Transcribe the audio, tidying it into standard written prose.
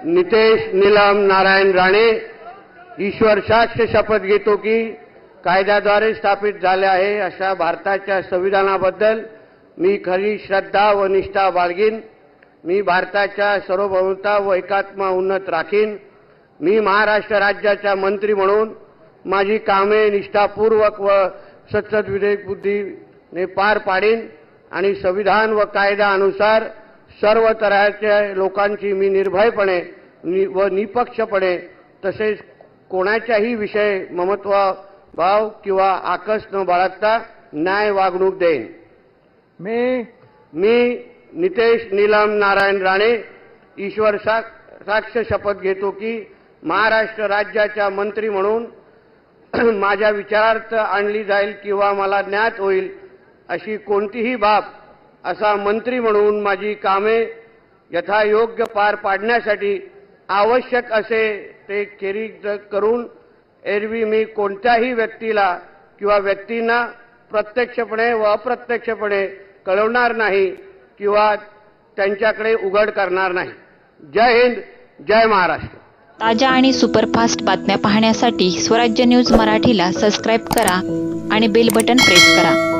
नितेश नीलम नारायण राणे ईश्वर साक्ष शपथ घेतो की कायद्याद्वारे स्थापित झाले आहे अशा भारताच्या संविधानाबद्दल मी खरी श्रद्धा व निष्ठा बाळगीन। मी भारताच्या सार्वभौमता व एकात्मता उन्नत राखीन। मी महाराष्ट्र राज्याचा मंत्री म्हणून माझी कामे निष्ठापूर्वक व सत्सद विवेक बुद्धीने पार पाडीन आणि संविधान व कायद्यानुसार सर्व तऱ्हेच्या लोकांची मी निर्भयपणे व निपक्षपणे तसेच कोणाच्याही विषय ममत्वभाव किंवा आकस न बाळगता न्याय वागणूक देईन। मी नितेश नीलम नारायण राणे ईश्वर साक्ष शपथ घेतो की महाराष्ट्र राज्याचा मंत्री म्हणून माझ्या विचारार्थ आणली जाईल किंवा मला ज्ञात होईल अशी कोणतीही बाब असा मंत्री म्हणून माझी कामे यथायोग्य पार पाडण्यासाठी आवश्यक असे ते खेरीज करून एरवी मी कोणत्याही व्यक्तीला किंवा व्यक्तींना प्रत्यक्षपणे व अप्रत्यक्षपणे कळवणार नाही किंवा त्यांच्याकडे उघड करणार नाही। जय हिंद, जय महाराष्ट्र। ताज्या आणि सुपरफास्ट बातम्या पाहण्यासाठी स्वराज्य न्यूज मराठीला सबस्क्राईब करा आणि बेल बटन प्रेस करा।